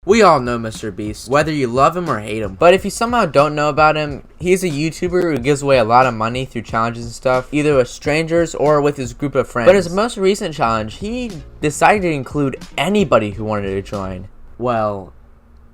We all know MrBeast, whether you love him or hate him. But if you somehow don't know about him, he's a YouTuber who gives away a lot of money through challenges and stuff, either with strangers or with his group of friends. But his most recent challenge, he decided to include anybody who wanted to join. Well,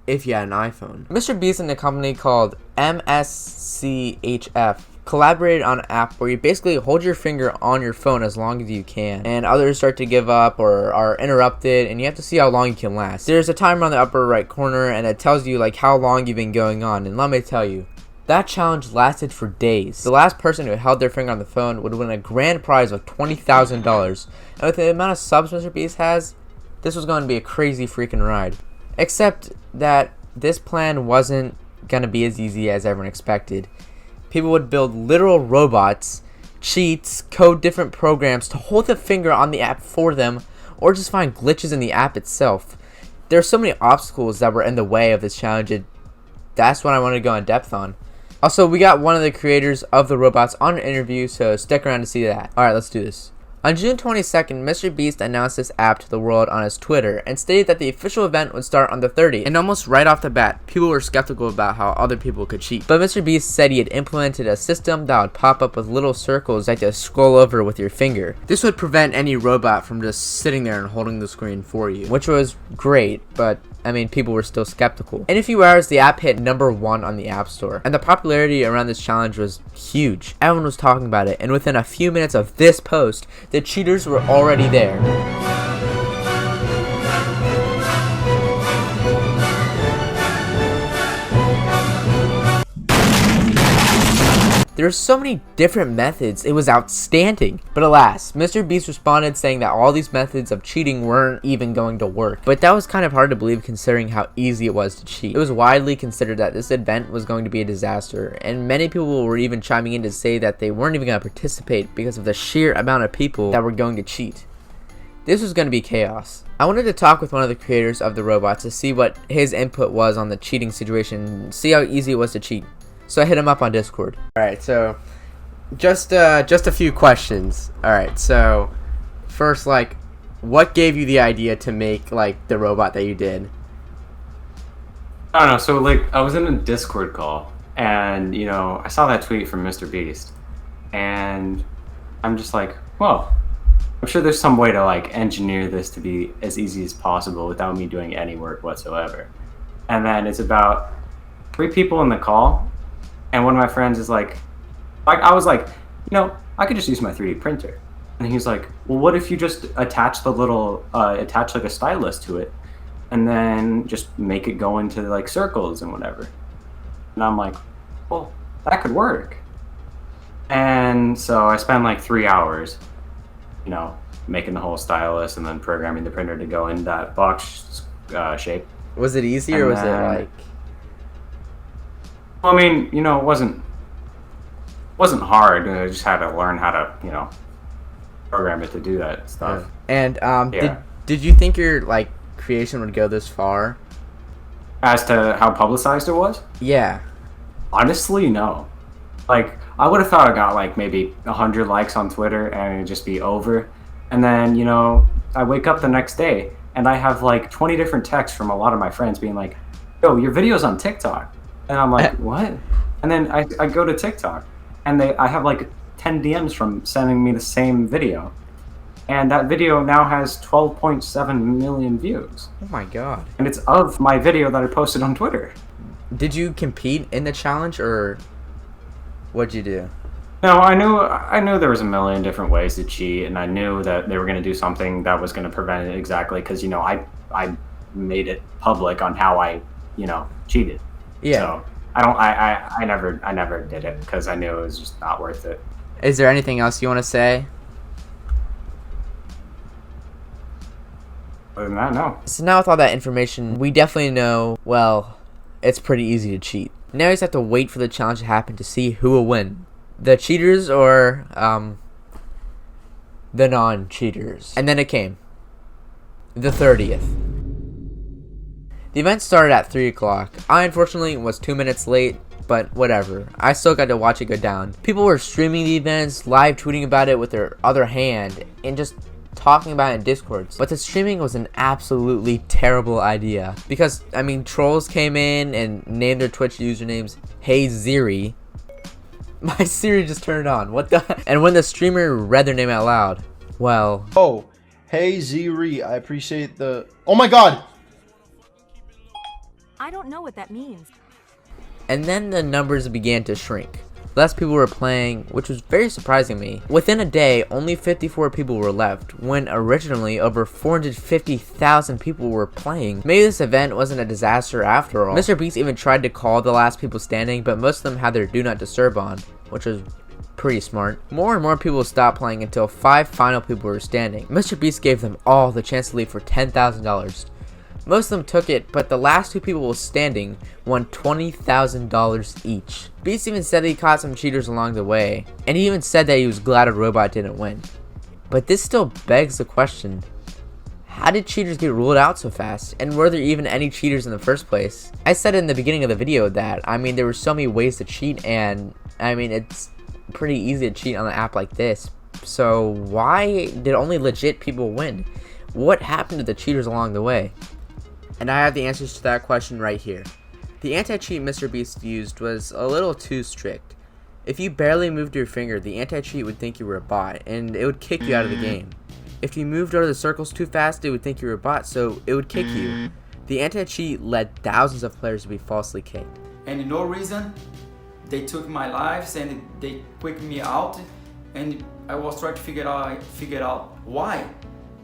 if you had an iPhone. MrBeast and a company called MSCHF collaborated on an app where you basically hold your finger on your phone as long as you can, and others start to give up or are interrupted, and you have to see how long you can last. There's a timer on the upper right corner, and it tells you like how long you've been going on, and let me tell you, that challenge lasted for days. The last person who held their finger on the phone would win a grand prize of $20,000, and with the amount of subs MrBeast has, this was going to be a crazy freaking ride. Except that this plan wasn't going to be as easy as everyone expected. People would build literal robots, cheats, code different programs to hold the finger on the app for them, or just find glitches in the app itself. There are so many obstacles that were in the way of this challenge, and that's what I wanted to go in depth on. Also, we got one of the creators of the robots on an interview, so stick around to see that. Alright, let's do this. On June 22nd, MrBeast announced this app to the world on his Twitter and stated that the official event would start on the 30th. And almost right off the bat, people were skeptical about how other people could cheat. But MrBeast said he had implemented a system that would pop up with little circles like to scroll over with your finger. This would prevent any robot from just sitting there and holding the screen for you, which was great, but I mean, people were still skeptical. In a few hours, the app hit #1 on the App Store, and the popularity around this challenge was huge. Everyone was talking about it, and within a few minutes of this post, the cheaters were already there. There's so many different methods, it was outstanding. But alas, MrBeast responded saying that all these methods of cheating weren't even going to work. But that was kind of hard to believe considering how easy it was to cheat. It was widely considered that this event was going to be a disaster, and many people were even chiming in to say that they weren't even going to participate because of the sheer amount of people that were going to cheat. This was going to be chaos. I wanted to talk with one of the creators of the robots to see what his input was on the cheating situation, see how easy it was to cheat. So I hit him up on Discord. Alright, so just a few questions. Alright, so first, like, what gave you the idea to make like the robot that you did? I don't know, so like I was in a Discord call and I saw that tweet from MrBeast and I'm just like, well, I'm sure there's some way to like engineer this to be as easy as possible without me doing any work whatsoever. And then it's about 3 people in the call. And one of my friends is like, I was like, I could just use my 3D printer. And he's like, well, what if you just attach the little, attach like a stylus to it and then just make it go into like circles and whatever. And I'm like, well, that could work. And so I spent like 3 hours, making the whole stylus and then programming the printer to go in that box shape. Was it easy or was it like... I mean, it wasn't hard. I just had to learn how to, program it to do that stuff. And did you think your like creation would go this far? As to how publicized it was? Yeah. Honestly, no. Like, I would have thought I got like maybe 100 likes on Twitter and it'd just be over. And then, I wake up the next day and I have like 20 different texts from a lot of my friends being like, yo, your video's on TikTok. And I'm like, what? And then I go to TikTok, and I have like 10 DMs from sending me the same video. And that video now has 12.7 million views. Oh my god. And it's of my video that I posted on Twitter. Did you compete in the challenge, or what'd you do? No, I knew there was a million different ways to cheat, and I knew that they were going to do something that was going to prevent it exactly, because, I made it public on how I, cheated. Yeah. So I never did it because I knew it was just not worth it. Is there anything else you want to say? Other than that, no. So now with all that information, we definitely know, well, it's pretty easy to cheat. Now you just have to wait for the challenge to happen to see who will win. The cheaters or the non-cheaters. And then it came. The 30th. The event started at 3 o'clock. I unfortunately was 2 minutes late, but whatever. I still got to watch it go down. People were streaming the events, live tweeting about it with their other hand, and just talking about it in Discords. But the streaming was an absolutely terrible idea. Because, I mean, trolls came in and named their Twitch usernames Hey Ziri. My Siri just turned on. What the? And when the streamer read their name out loud, well. Oh, Hey Ziri, I appreciate the. Oh my god! I don't know what that means. And then the numbers began to shrink. Less people were playing, which was very surprising to me. Within a day, only 54 people were left, when originally over 450,000 people were playing. Maybe this event wasn't a disaster after all. MrBeast even tried to call the last people standing, but most of them had their do not disturb on, which was pretty smart. More and more people stopped playing until 5 final people were standing. MrBeast gave them all the chance to leave for $10,000. Most of them took it, but the last 2 people standing won $20,000 each. Beast even said that he caught some cheaters along the way, and he even said that he was glad a robot didn't win. But this still begs the question, how did cheaters get ruled out so fast, and were there even any cheaters in the first place? I said in the beginning of the video that, I mean, there were so many ways to cheat, and I mean, it's pretty easy to cheat on an app like this. So why did only legit people win? What happened to the cheaters along the way? And I have the answers to that question right here. The anti-cheat MrBeast used was a little too strict. If you barely moved your finger, the anti-cheat would think you were a bot, and it would kick you out of the game. If you moved out of the circles too fast, it would think you were a bot, so it would kick you. The anti-cheat led thousands of players to be falsely kicked. And no reason, they took my lives and they kicked me out, and I was trying to figure out why,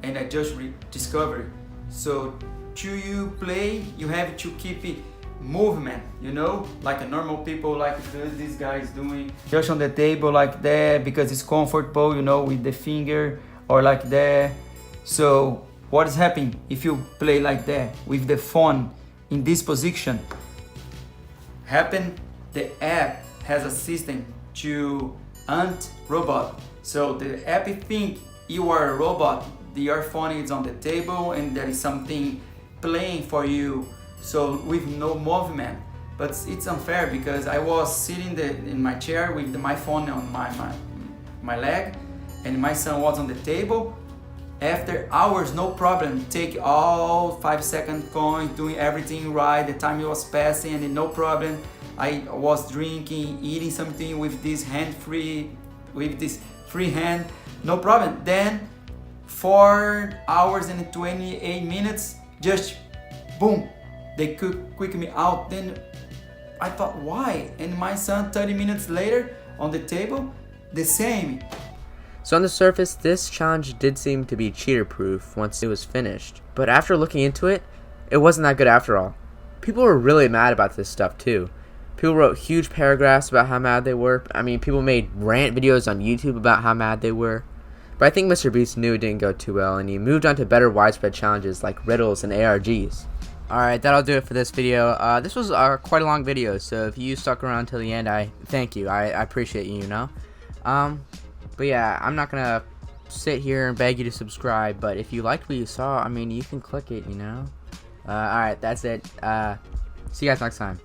and I just discovered. So to you play, you have to keep it movement, you know, like a normal people like this guy is doing, just on the table like that, because it's comfortable, you know, with the finger or like that. So what is happening if you play like that with the phone in this position? The app has a system to hunt robot. So the app think you are a robot, your phone is on the table and there is something playing for you, so with no movement. But it's unfair because I was sitting in my chair with my phone on my leg, and my son was on the table. After hours, no problem, take all 5-second coins, doing everything right, the time was passing and no problem. I was drinking, eating something with this free hand, no problem. Then 4 hours and 28 minutes, just boom, they could quick me out. Then I thought, why? And my son 30 minutes later on the table, the same. So on the surface, this challenge did seem to be cheater proof once it was finished, but after looking into it, it wasn't that good after all. People were really mad about this stuff too. People wrote huge paragraphs about how mad they were. I mean, people made rant videos on YouTube about how mad they were. But I think MrBeast knew it didn't go too well, and he moved on to better widespread challenges like riddles and ARGs. Alright, that'll do it for this video. This was quite a long video, so if you stuck around till the end, I thank you. I appreciate you, you know. But yeah, I'm not gonna sit here and beg you to subscribe, but if you liked what you saw, I mean, you can click it, you know. Alright, that's it. See you guys next time.